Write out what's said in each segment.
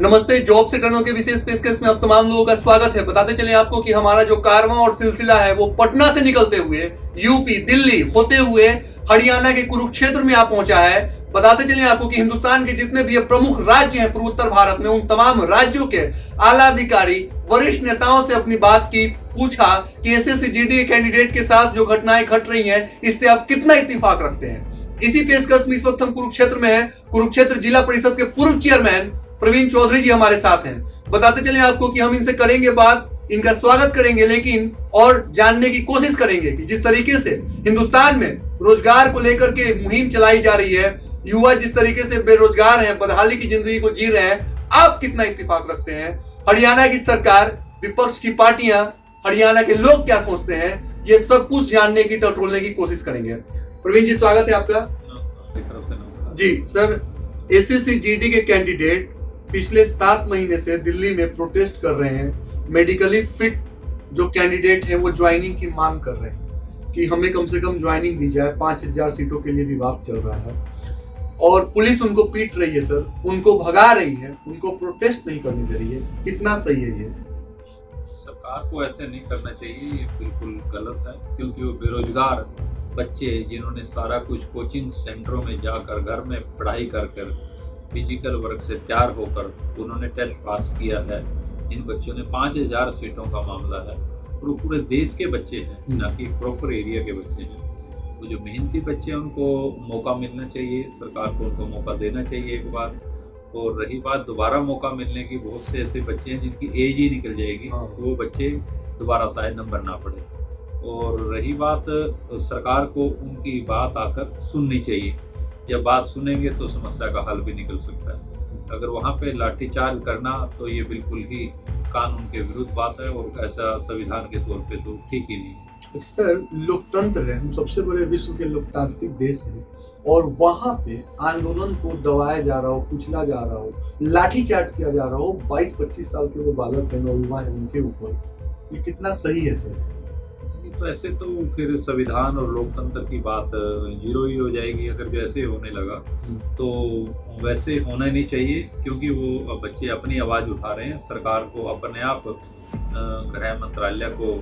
नमस्ते। जॉब से टनल के विशेष पेशकश में आप तमाम लोगों का स्वागत है। बताते चले आपको कि हमारा जो कारवां और सिलसिला है वो पटना से निकलते हुए यूपी, दिल्ली होते हुए हरियाणा के कुरुक्षेत्र में आ पहुंचा है। बताते चले आपको कि हिंदुस्तान के जितने भी प्रमुख राज्य हैं पूर्वोत्तर भारत में, उन तमाम राज्यों के आला अधिकारी, वरिष्ठ नेताओं से अपनी बात की, पूछा कि एसएससी जीडी कैंडिडेट के साथ जो घटनाएं घट रही हैं इससे आप कितना इत्तेफाक रखते हैं। इसी पेशकश में इस वक्त हम कुरुक्षेत्र में हैं। कुरुक्षेत्र जिला परिषद के पूर्व चेयरमैन प्रवीण चौधरी जी हमारे साथ हैं। बताते चले आपको कि हम इनसे करेंगे बात, इनका स्वागत करेंगे, लेकिन और जानने की कोशिश करेंगे कि जिस तरीके से हिंदुस्तान में रोजगार को लेकर के मुहिम चलाई जा रही है, युवा जिस तरीके से बेरोजगार हैं, बदहाली की जिंदगी को जी रहे हैं, आप कितना इत्तेफाक रखते हैं। हरियाणा की सरकार, विपक्ष की पार्टियां, हरियाणा के लोग क्या सोचते हैं, ये सब कुछ जानने की, टटोलने की कोशिश करेंगे। प्रवीण जी, स्वागत है आपका। जी सर, एसएससी जीडी के कैंडिडेट पिछले 7 महीने से दिल्ली में प्रोटेस्ट कर रहे हैं। मेडिकली फिट जो कैंडिडेट है वो ज्वाइनिंग की मांग कर रहे हैं कि हमें कम से कम ज्वाइनिंग दी जाए। 5000 सीटों के लिए विवाद चल रहा है और पुलिस उनको पीट रही है सर, उनको भगा रही है, उनको प्रोटेस्ट नहीं करने दे रही है। कितना सही है ये? सरकार को ऐसे नहीं करना चाहिए, ये बिल्कुल गलत है। क्योंकि वो बेरोजगार बच्चे जिन्होंने सारा कुछ कोचिंग सेंटरों में जाकर, घर में पढ़ाई कर फिजिकल वर्क से तैयार होकर उन्होंने टेस्ट पास किया है। इन बच्चों ने 5000 सीटों का मामला है और वो पूरे देश के बच्चे हैं, ना कि प्रॉपर एरिया के बच्चे हैं। वो जो मेहनती बच्चे हैं उनको मौका मिलना चाहिए, सरकार को उनको मौका देना चाहिए एक बार। और रही बात दोबारा मौका मिलने की, बहुत से ऐसे बच्चे हैं जिनकी एज ही निकल जाएगी, तो वो बच्चे दोबारा शायद नंबर ना पड़े। और रही बात, सरकार को उनकी बात आकर सुननी चाहिए। जब बात सुनेंगे तो समस्या का हल भी निकल सकता है। अगर वहाँ पे लाठीचार्ज करना तो ये बिल्कुल ही कानून के विरुद्ध बात है और ऐसा संविधान के तौर पे तो ठीक ही नहीं। सर, लोकतंत्र है, हम सबसे बड़े विश्व के लोकतांत्रिक देश हैं और वहाँ पे आंदोलन को दबाया जा रहा हो, कुचला जा रहा हो, लाठीचार्ज किया जा रहा हो, 22-25 साल के वो बालक है, नौजुवान है, उनके ऊपर, ये कितना सही है सर? तो ऐसे तो फिर संविधान और लोकतंत्र की बात जीरो ही हो जाएगी। अगर जो ऐसे होने लगा तो वैसे होना ही नहीं चाहिए, क्योंकि वो बच्चे अपनी आवाज़ उठा रहे हैं। सरकार को अपने आप, गृह मंत्रालय को,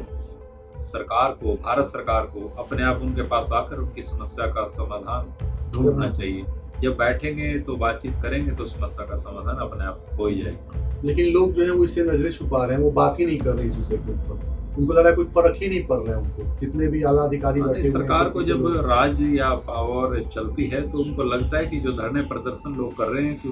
सरकार को, भारत सरकार को अपने आप उनके पास आकर उनकी समस्या का समाधान ढूंढना चाहिए। जब बैठेंगे तो बातचीत करेंगे तो समस्या का समाधान अपने आप हो ही जाएगा। लेकिन लोग जो है वो इससे नजरें छुपा रहे हैं, वो बात ही नहीं कर रहे इस विषय के ऊपर। उनको लग रहा है कोई फर्क ही नहीं पड़ रहा है उनको, जितने भी आला अधिकारी बैठे हुए हैं। सरकार को जब राज या पावर चलती है तो उनको लगता है कि जो धरने प्रदर्शन लोग कर रहे हैं कि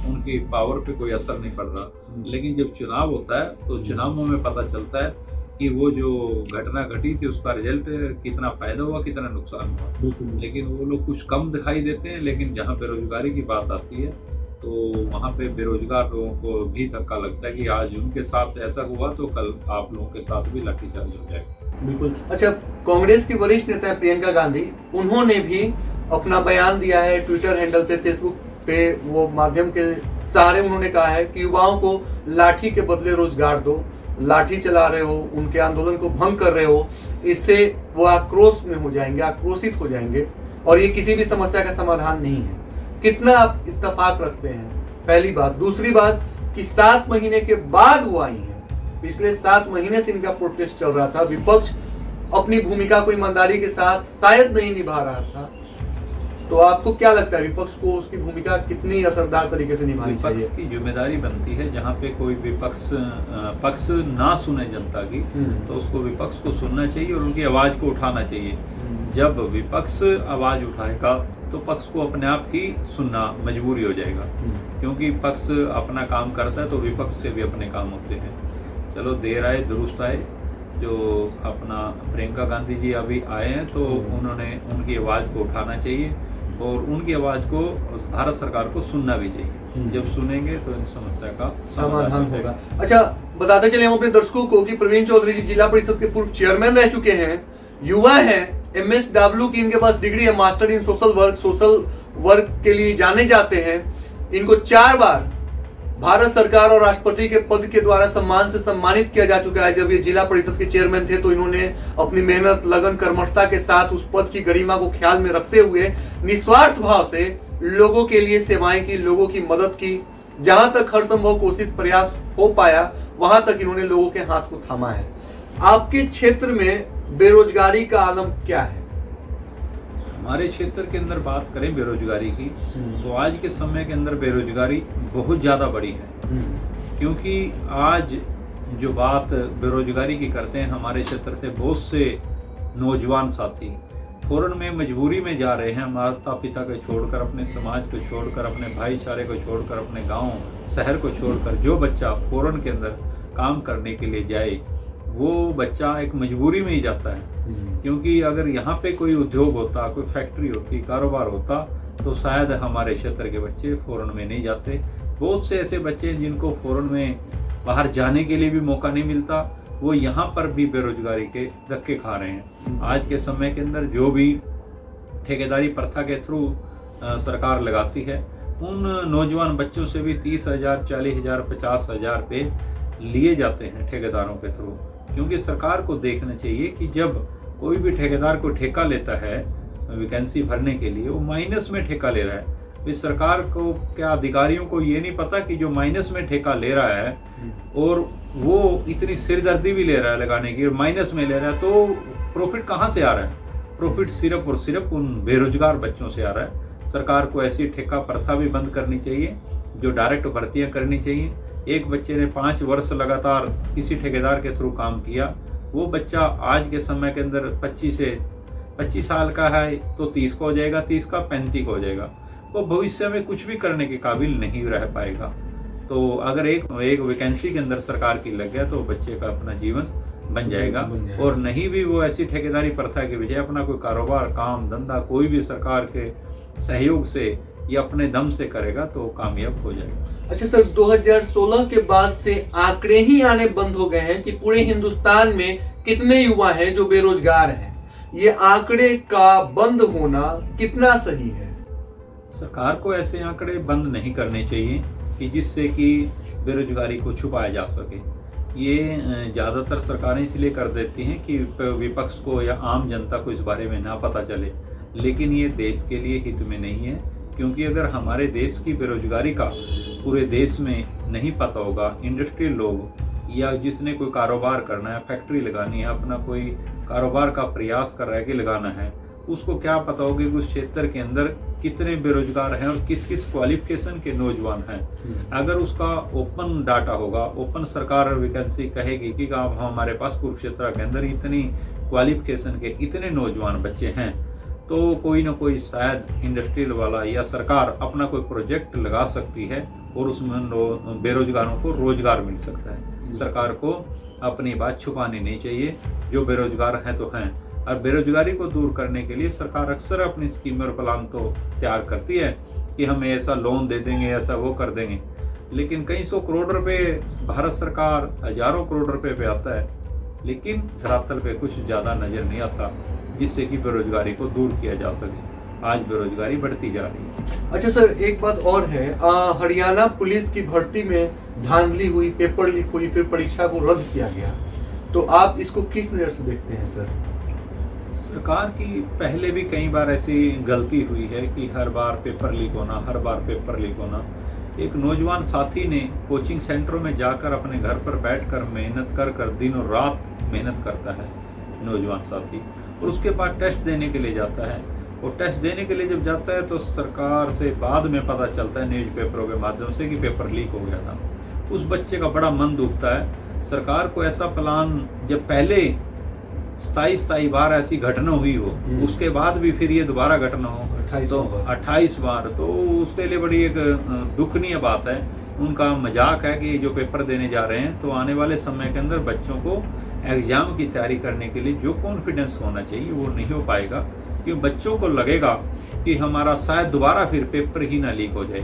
उनकी पावर पे कोई असर नहीं पड़ रहा। लेकिन जब चुनाव होता है तो चुनावों में पता चलता है कि वो जो घटना घटी थी उसका रिजल्ट कितना फायदा हुआ, कितना नुकसान हुआ। लेकिन वो लोग कुछ कम दिखाई देते हैं। लेकिन जहाँ बेरोजगारी की बात आती है तो वहाँ पे बेरोजगार लोगों को भी धक्का लगता है कि आज उनके साथ ऐसा हुआ तो कल आप लोगों के साथ भी लाठीचार्ज हो जाएगा। बिल्कुल। अच्छा, कांग्रेस की वरिष्ठ नेता प्रियंका गांधी, उन्होंने भी अपना बयान दिया है ट्विटर हैंडल पे, फेसबुक पे, वो माध्यम के सहारे उन्होंने कहा है कि युवाओं को लाठी के बदले रोजगार दो। लाठी चला रहे हो, उनके आंदोलन को भंग कर रहे हो, इससे वो आक्रोश में हो जाएंगे, आक्रोशित हो जाएंगे और ये किसी भी समस्या का समाधान नहीं है। कितना आप इत्तेफाक रखते हैं, पहली बात। दूसरी बात कि 7 महीने के बाद वो आई है। पिछले 7 महीने से इनका प्रोटेस्ट चल रहा था। विपक्ष अपनी भूमिका को ईमानदारी के साथ शायद नहीं निभा रहा था। तो आपको क्या लगता है, विपक्ष को उसकी भूमिका कितनी असरदार तरीके से निभानी चाहिए? विपक्ष की जिम्मेदारी बनती है, जहाँ पे कोई पक्ष ना सुने जनता की, तो उसको विपक्ष को सुनना चाहिए और उनकी आवाज को उठाना चाहिए। जब विपक्ष आवाज उठाएगा तो पक्ष को अपने आप ही सुनना मजबूरी हो जाएगा, क्योंकि पक्ष अपना काम करता है तो विपक्ष के भी अपने काम होते हैं। चलो, देर आए दुरुस्त आए। जो अपना प्रियंका गांधी जी अभी आए हैं तो उन्होंने उनकी आवाज़ को उठाना चाहिए और उनकी आवाज़ को भारत सरकार को सुनना भी चाहिए। जब सुनेंगे तो इन समस्या का समाधान होगा। अच्छा, बताते चले हम अपने दर्शकों को कि प्रवीण चौधरी जी जिला परिषद के पूर्व चेयरमैन रह चुके हैं, युवा हैं, MSW की इनके पास डिग्री है, मास्टर इन सोशल वर्क के लिए जाने जाते हैं। इनको 4 बार भारत सरकार और राष्ट्रपति के पद के द्वारा सम्मान से सम्मानित किया जा चुका है। जब ये जिला परिषद के चेयरमैन थे तो इन्होंने अपनी मेहनत, लगन, कर्मठता के साथ उस पद की गरिमा को ख्याल में रखते हुए निस्वार्थ भाव से लोगों के लिए सेवाएं की, लोगों की मदद की, जहां तक हर संभव कोशिश प्रयास हो पाया वहां तक इन्होंने लोगों के हाथ को थामा है। आपके क्षेत्र में बेरोजगारी का आलम क्या है? हमारे क्षेत्र के अंदर बात करें बेरोजगारी की, तो आज के समय के अंदर बेरोजगारी बहुत ज़्यादा बढ़ी है। क्योंकि आज जो बात बेरोजगारी की करते हैं, हमारे क्षेत्र से बहुत से नौजवान साथी फॉरेन में मजबूरी में जा रहे हैं, माता पिता को छोड़कर, अपने समाज को छोड़कर, अपने भाईचारे को छोड़कर, अपने गांव शहर को छोड़कर। जो बच्चा फॉरेन के अंदर काम करने के लिए जाए वो बच्चा एक मजबूरी में ही जाता है। क्योंकि अगर यहाँ पे कोई उद्योग होता, कोई फैक्ट्री होती, कारोबार होता, तो शायद हमारे क्षेत्र के बच्चे फॉरेन में नहीं जाते। बहुत से ऐसे बच्चे हैं जिनको फॉरेन में बाहर जाने के लिए भी मौका नहीं मिलता, वो यहाँ पर भी बेरोजगारी के धक्के खा रहे हैं। आज के समय के अंदर जो भी ठेकेदारी प्रथा के थ्रू सरकार लगाती है, उन नौजवान बच्चों से भी 30,000, 40,000, 50,000 रुपये लिए जाते हैं ठेकेदारों के थ्रू। क्योंकि सरकार को देखना चाहिए कि जब कोई भी ठेकेदार को ठेका लेता है वैकेंसी भरने के लिए, वो माइनस में ठेका ले रहा है। इस सरकार को क्या अधिकारियों को ये नहीं पता कि जो माइनस में ठेका ले रहा है और वो इतनी सिरदर्दी भी ले रहा है लगाने की, और माइनस में ले रहा है, तो प्रॉफिट कहाँ से आ रहा है? प्रॉफिट सिर्फ और सिर्फ उन बेरोजगार बच्चों से आ रहा है। सरकार को ऐसी ठेका प्रथा भी बंद करनी चाहिए, जो डायरेक्ट भर्तियां करनी चाहिए। एक बच्चे ने 5 वर्ष लगातार किसी ठेकेदार के थ्रू काम किया, वो बच्चा आज के समय के अंदर 25 साल का है तो 30 का हो जाएगा, 30 का 35 का हो जाएगा। वो भविष्य में कुछ भी करने के काबिल नहीं रह पाएगा। तो अगर एक वैकेंसी के अंदर सरकार की लग गया तो बच्चे का अपना जीवन बन जाएगा। और नहीं भी वो ऐसी ठेकेदारी प्रथा के बजाय अपना कोई कारोबार, काम धंधा कोई भी सरकार के सहयोग से या अपने दम से करेगा तो कामयाब हो जाएगा। अच्छा सर, 2016 के बाद से आंकड़े ही आने बंद हो गए हैं कि पूरे हिंदुस्तान में कितने युवा हैं जो बेरोजगार हैं। ये आंकड़े का बंद होना कितना सही है? सरकार को ऐसे आंकड़े बंद नहीं करने चाहिए कि जिससे कि बेरोजगारी को छुपाया जा सके। ये ज़्यादातर सरकारें इसलिए कर देती हैं कि विपक्ष को या आम जनता को इस बारे में ना पता चले, लेकिन ये देश के लिए हित में नहीं है। क्योंकि अगर हमारे देश की बेरोजगारी का पूरे देश में नहीं पता होगा, इंडस्ट्रियल लोग या जिसने कोई कारोबार करना है, फैक्ट्री लगानी है, अपना कोई कारोबार का प्रयास कर रहा है कि लगाना है, उसको क्या पता होगा कि उस क्षेत्र के अंदर कितने बेरोजगार हैं और किस किस क्वालिफिकेशन के नौजवान हैं। अगर उसका ओपन डाटा होगा, ओपन सरकार वैकेंसी कहेगी कि आप हमारे पास कुरुक्षेत्र के अंदर इतनी क्वालिफिकेशन के इतने नौजवान बच्चे हैं, तो कोई ना कोई शायद इंडस्ट्रियल वाला या सरकार अपना कोई प्रोजेक्ट लगा सकती है और उसमें बेरोजगारों को रोजगार मिल सकता है। सरकार को अपनी बात छुपानी नहीं चाहिए, जो बेरोजगार हैं तो हैं। और बेरोजगारी को दूर करने के लिए सरकार अक्सर अपनी स्कीम और प्लान तो तैयार करती है कि हमें ऐसा लोन दे देंगे, ऐसा वो कर देंगे, लेकिन कई सौ करोड़ रुपए भारत सरकार हजारों करोड़ रुपए पे आता है, लेकिन धरातल पे कुछ ज़्यादा नज़र नहीं आता जिससे कि बेरोजगारी को दूर किया जा सके। आज बेरोजगारी बढ़ती जा रही है। अच्छा सर, एक बात और है, हरियाणा पुलिस की भर्ती में धांधली हुई, पेपर लीक हुई, फिर परीक्षा को रद्द किया गया, तो आप इसको किस नज़र से देखते हैं सर? सरकार की पहले भी कई बार ऐसी गलती हुई है कि हर बार पेपर लीक होना। एक नौजवान साथी ने कोचिंग सेंटरों में जाकर अपने घर पर बैठकर मेहनत कर दिनों रात मेहनत करता है नौजवान साथी, और उसके बाद टेस्ट देने के लिए जाता है। और टेस्ट देने के लिए जब जाता है तो सरकार से बाद में पता चलता है न्यूज़पेपरों के माध्यम से कि पेपर लीक हो गया था। उस बच्चे का बड़ा मन दुखता है। सरकार को ऐसा प्लान, जब पहले 27 बार ऐसी घटना हुई हो, उसके बाद भी फिर ये दोबारा घटना हो, तो 28 बार, तो उसके लिए बड़ी एक दुखनीय बात है। उनका मजाक है कि जो पेपर देने जा रहे हैं, तो आने वाले समय के अंदर बच्चों को एग्जाम की तैयारी करने के लिए जो कॉन्फिडेंस होना चाहिए वो नहीं हो पाएगा, क्योंकि बच्चों को लगेगा कि हमारा शायद दोबारा फिर पेपर ही ना लीक हो जाए।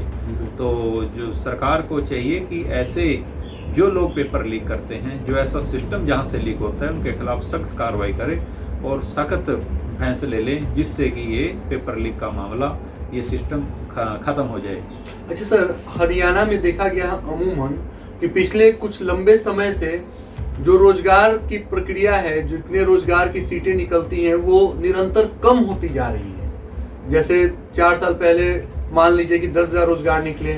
तो जो सरकार को चाहिए कि ऐसे जो लोग पेपर लीक करते हैं, जो ऐसा सिस्टम जहां से लीक होता है, उनके खिलाफ सख्त कार्रवाई करे और सख्त फैसले ले, जिससे कि ये पेपर लीक का मामला, ये सिस्टम खत्म हो जाए। अच्छा सर, हरियाणा में देखा गया अमूमन कि पिछले कुछ लंबे समय से जो रोजगार की प्रक्रिया है, जितने रोजगार की सीटें निकलती हैं, वो निरंतर कम होती जा रही है। जैसे 4 साल पहले मान लीजिए कि 10,000 रोजगार निकले,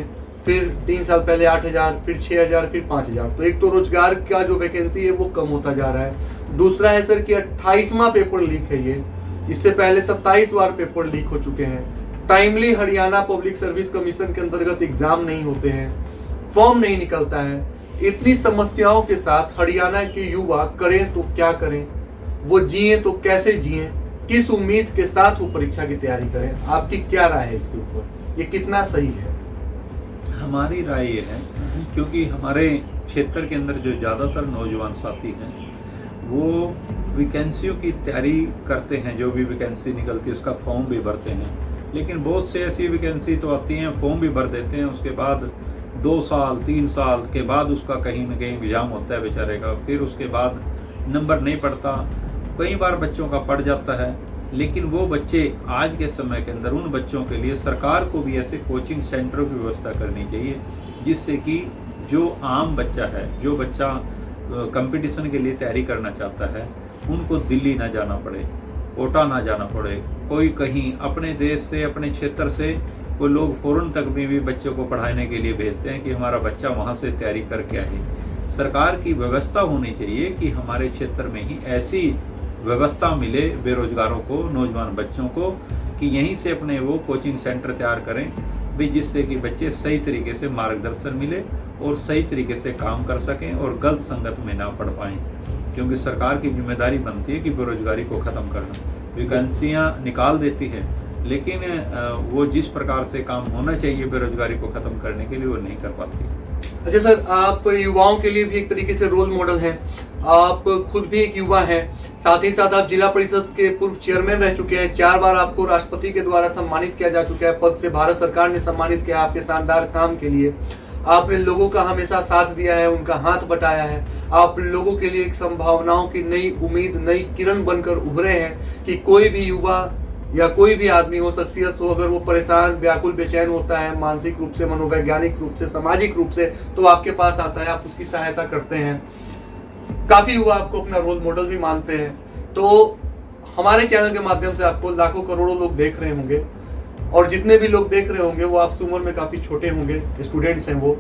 फिर 3 साल पहले 8,000, फिर 6,000, फिर 5,000। तो एक तो रोजगार का जो वैकेंसी है वो कम होता जा रहा है। दूसरा है सर कि 28वां पेपर लीक है ये, इससे पहले 27 बार पेपर लीक हो चुके हैं। Timely Haryana public service commission के अंतर्गत एग्जाम नहीं होते हैं, फॉर्म नहीं निकलता है। इतनी समस्याओं के साथ हरियाणा के युवा करें तो क्या करें, वो जिए तो कैसे जिए, किस उम्मीद के साथ वो परीक्षा की तैयारी करें, आपकी क्या राय है इसके ऊपर, ये कितना सही है? हमारी राय ये है, क्योंकि हमारे क्षेत्र के अंदर जो ज़्यादातर नौजवान साथी हैं वो वैकेंसियों की तैयारी करते हैं, जो भी वैकेंसी निकलती है उसका फॉर्म भी भरते हैं, लेकिन बहुत से ऐसी वैकेंसी तो आती हैं, फॉर्म भी भर देते हैं, उसके बाद 2 साल 3 साल के बाद उसका कहीं ना कहीं एग्जाम होता है बेचारे का, फिर उसके बाद नंबर नहीं पड़ता, कई बार बच्चों का पड़ जाता है। लेकिन वो बच्चे आज के समय के अंदर, उन बच्चों के लिए सरकार को भी ऐसे कोचिंग सेंटरों की व्यवस्था करनी चाहिए, जिससे कि जो आम बच्चा है, जो बच्चा कंपटीशन के लिए तैयारी करना चाहता है, उनको दिल्ली ना जाना पड़े, कोटा ना जाना पड़े, कोई कहीं अपने देश से, अपने क्षेत्र से कोई लोग फॉरेन तक भी बच्चों को पढ़ाने के लिए भेजते हैं कि हमारा बच्चा वहाँ से तैयारी करके आए। सरकार की व्यवस्था होनी चाहिए कि हमारे क्षेत्र में ही ऐसी व्यवस्था मिले बेरोजगारों को, नौजवान बच्चों को, कि यहीं से अपने वो कोचिंग सेंटर तैयार करें भी, जिससे कि बच्चे सही तरीके से मार्गदर्शन मिले और सही तरीके से काम कर सकें और गलत संगत में ना पढ़ पाएँ। क्योंकि सरकार की जिम्मेदारी बनती है कि बेरोजगारी को ख़त्म करना। वैकेंसियाँ निकाल देती है, लेकिन वो जिस प्रकार से काम होना चाहिए बेरोजगारी को ख़त्म करने के लिए वो नहीं कर पाती। अच्छा सर, आप युवाओं के लिए भी एक तरीके से रोल मॉडल हैं, आप खुद भी एक युवा हैं, साथ ही साथ आप जिला परिषद के पूर्व चेयरमैन रह चुके हैं, 4 बार आपको राष्ट्रपति के द्वारा सम्मानित किया जा चुका है, पद से भारत सरकार ने सम्मानित किया आपके शानदार काम के लिए। आपने लोगों का हमेशा साथ दिया है, उनका हाथ बटाया है, आप लोगों के लिए एक संभावनाओं की नई उम्मीद, नई किरण बनकर उभरे हैं कि कोई भी युवा या कोई भी आदमी हो, शख्सियत हो, अगर वो परेशान, व्याकुल, बेचैन होता है मानसिक रूप से, मनोवैज्ञानिक रूप से, सामाजिक रूप से, तो आपके पास आता है, आप उसकी सहायता करते हैं। काफी युवा आपको अपना रोल मॉडल भी मानते हैं। तो हमारे चैनल के माध्यम से आपको लाखों करोड़ों लोग देख रहे होंगे, और जितने भी लोग देख रहे होंगे वो आपसे उम्र में काफी छोटे होंगे, स्टूडेंट्स हैं वो।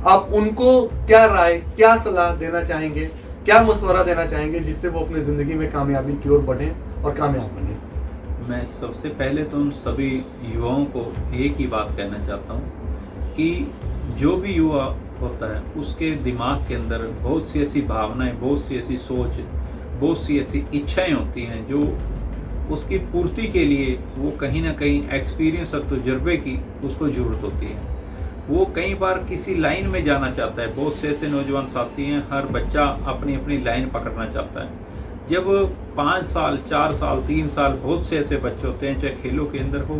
आप उनको क्या राय, क्या सलाह देना चाहेंगे, क्या मशवरा देना चाहेंगे, जिससे वो अपनी जिंदगी में कामयाबी की ओर बढ़े और कामयाब बने? मैं सबसे पहले तो उन सभी युवाओं को एक ही बात कहना चाहता हूँ कि जो भी युवा होता है उसके दिमाग के अंदर बहुत सी ऐसी भावनाएं, बहुत सी ऐसी सोच, बहुत सी ऐसी इच्छाएं होती हैं, जो उसकी पूर्ति के लिए वो कहीं ना कहीं एक्सपीरियंस और तजुर्बे की उसको ज़रूरत होती है। वो कई बार किसी लाइन में जाना चाहता है, बहुत से ऐसे नौजवान साथी हैं, हर बच्चा अपनी अपनी लाइन पकड़ना चाहता है। जब 5 साल, 4 साल, 3 साल, बहुत से ऐसे बच्चे होते हैं, चाहे खेलों के अंदर हो,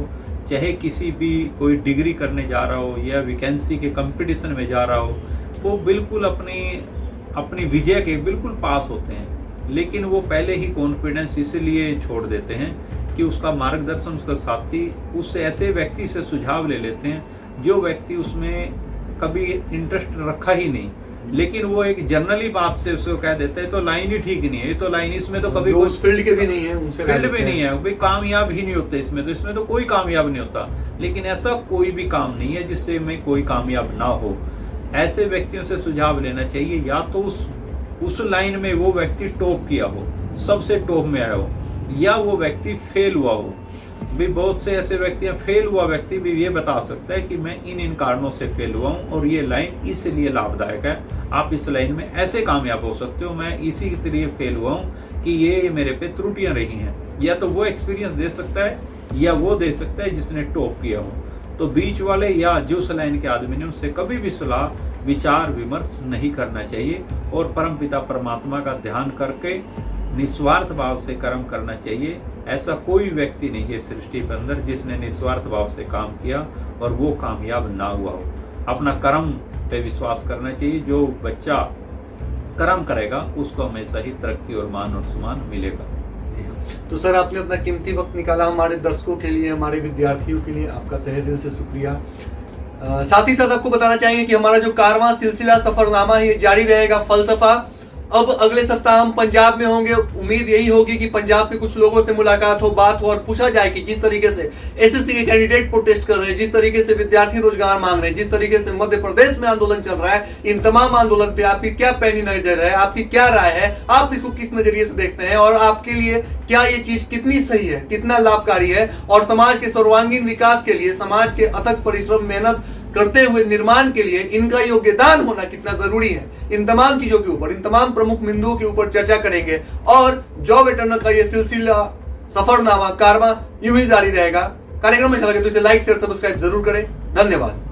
चाहे किसी भी कोई डिग्री करने जा रहा हो या वैकेंसी के कंपटीशन में जा रहा हो, वो बिल्कुल अपनी विजय के बिल्कुल पास होते हैं, लेकिन वो पहले ही कॉन्फिडेंस इसलिए छोड़ देते हैं कि उसका मार्गदर्शन, उसका साथी उस ऐसे व्यक्ति से सुझाव ले लेते हैं जो व्यक्ति उसमें कभी इंटरेस्ट रखा ही नहीं, लेकिन वो एक जनरली बात से उसको कह देते हैं तो लाइन ही ठीक नहीं है, ये तो लाइन, इसमें तो कभी उस फील्ड के भी नहीं है, उनसे फील्ड भी नहीं है, भाई कामयाब ही नहीं होते इसमें तो कोई कामयाब नहीं होता। लेकिन ऐसा कोई भी काम नहीं है जिससे में कोई कामयाब ना हो। ऐसे व्यक्तियों से सुझाव लेना चाहिए, या तो उस लाइन में वो व्यक्ति टॉप किया हो, सबसे टॉप में आया हो, या वो व्यक्ति फेल हुआ हो। भी बहुत से ऐसे व्यक्ति हैं, फेल हुआ व्यक्ति भी ये बता सकता है कि मैं इन कारणों से फेल हुआ हूँ और ये लाइन इसलिए लाभदायक है, आप इस लाइन में ऐसे कामयाब हो सकते हो, मैं इसी के लिए फेल हुआ हूँ कि ये मेरे पे त्रुटियां रही हैं। या तो वो एक्सपीरियंस दे सकता है या वो दे सकता है जिसने टॉप किया हो। तो बीच वाले या जो उस लाइन के आदमी ने, उससे कभी भी सलाह, विचार विमर्श नहीं करना चाहिए और परमपिता परमात्मा का ध्यान करके निस्वार्थ भाव से कर्म करना चाहिए। ऐसा कोई व्यक्ति नहीं है सृष्टि के अंदर जिसने निस्वार्थ भाव से काम किया और वो कामयाब ना हुआ हो। अपना कर्म पे विश्वास करना चाहिए, जो बच्चा कर्म करेगा उसको हमेशा ही तरक्की और मान और सम्मान मिलेगा। तो सर, आपने अपना कीमती वक्त निकाला हमारे दर्शकों के लिए, हमारे विद्यार्थियों के लिए, आपका तहे दिल से शुक्रिया। साथ ही साथ आपको बताना चाहेंगे कि हमारा जो कारवां सिलसिला सफरनामा है ये जारी रहेगा फलसफा, अब अगले सप्ताह हम पंजाब में होंगे। उम्मीद यही होगी कि पंजाब के कुछ लोगों से मुलाकात हो, बात हो और पूछा जाए कि जिस तरीके से एसएससी के कैंडिडेट प्रोटेस्ट कर रहे हैं, जिस तरीके से विद्यार्थी रोजगार मांग रहे हैं, जिस तरीके से मध्य प्रदेश में आंदोलन चल रहा है, इन तमाम आंदोलन पे आपकी क्या पैनी नजर है, आपकी क्या राय है, आप इसको किस नजरिए से देखते हैं और आपके लिए क्या ये चीज कितनी सही है, कितना लाभकारी है और समाज के सर्वांगीण विकास के लिए, समाज के अथक परिश्रम मेहनत करते हुए निर्माण के लिए इनका योगदान होना कितना जरूरी है। इन तमाम चीजों के ऊपर, इन तमाम प्रमुख बिंदुओं के ऊपर चर्चा करेंगे और जॉब अटर्नर का ये सिलसिला, सफरनामा, कारवां यूं ही जारी रहेगा। कार्यक्रम अच्छा लगे तो इसे लाइक शेयर सब्सक्राइब जरूर करें। धन्यवाद।